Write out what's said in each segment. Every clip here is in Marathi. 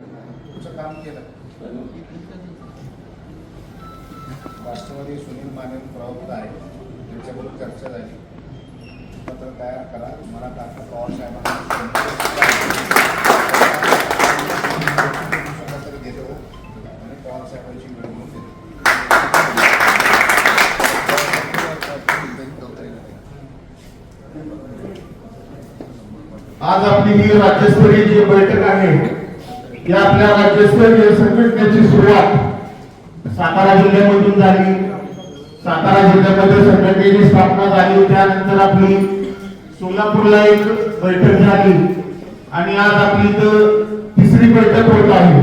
तुमचं काम केलं. राष्ट्रवादी सुनील माने प्रवक्ता आहे, त्यांच्याबरोबर चर्चा झाली. पत्र तयार करा. मला काका पवार साहेबांना घेतो आणि पवार साहेबांची वेळ घेऊन देतो. आज आपली ही राज्यस्तरीय जी बैठक आहे, या आपल्या राज्यस्तरीय संघटनेची सुरुवात सातारा जिल्ह्यामधून झाली. सातारा जिल्ह्यामध्ये संघटनेची स्थापना झाली. त्यानंतर आपली सोलापूरला एक बैठक झाली आणि आज आपली इथं तिसरी बैठक होत आहे.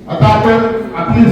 आता आपण आपली